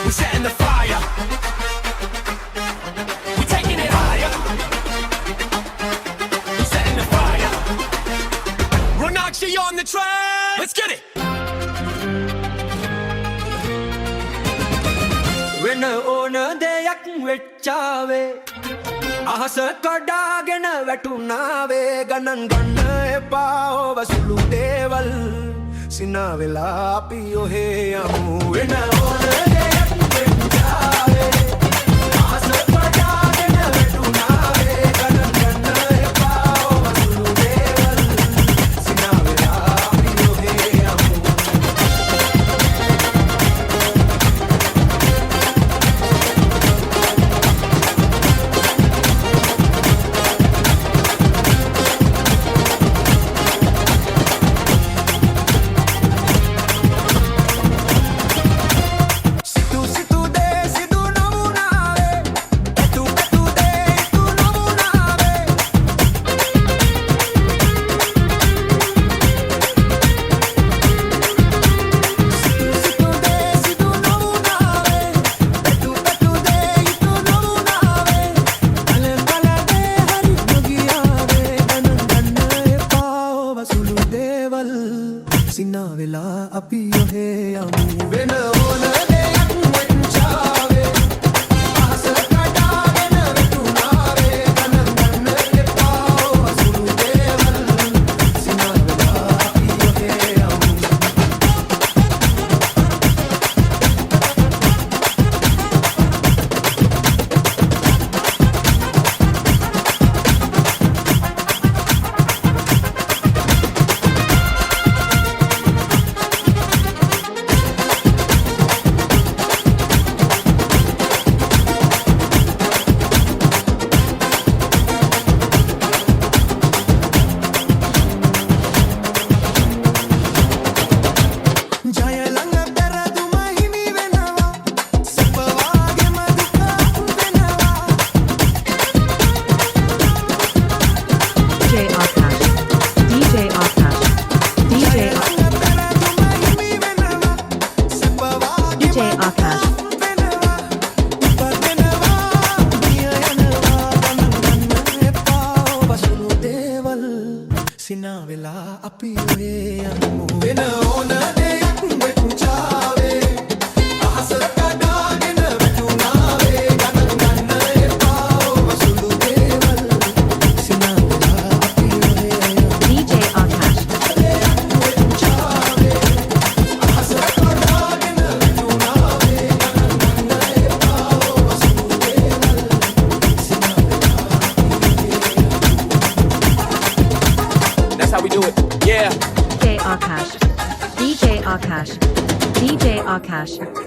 We setting the fire. We taking it higher. We setting the fire. Ronakshi on the track. Let's get it. වෙන ඕන දෙයක් වෙච්චාවේ අහස කඩාගෙන වැටුණාවේ ගණන් ගන්න එපා ඔබ සුළු දේවල් සිනා වෙලා අපි ඔහේ යමු වෙන ඕන දෙයක් වෙච්චාවේ අහස කඩාගෙන වැටුණාවේ ගණන් ගන්න එපා ඔබ සුළු දේවල් සිනා වෙලා අපි ඔහේ යමු සිනා වෙලා අපි ඔහේ යමු වෙන ඕන දෙයක් වෙච්චාවේ අහස කඩාගෙන වැටුණාවේ ගණන් ගන්න එපා ඔබ සුළු දේවල් සිනා වෙලා අපි ඔහේ යමු සිනා වෙලා අපි ඔහේ යමු වෙන ඕන දෙයක් වෙච්චාවේ අහස කඩාගෙන වැටුණාවේ ගණන් ගන්න එපා ඔබ සුළු දේවල් සිනා වෙලා අපි ඔහේ යමු DJ Akash වෙච්චාවේ අහස කඩාගෙන වැටුණාවේ ගණන් ගන්න එපා ඔබ සුළු දේවල් සිනා වෙලා That's how we do it. Yeah. DJ Akash DJ Akash DJ Akash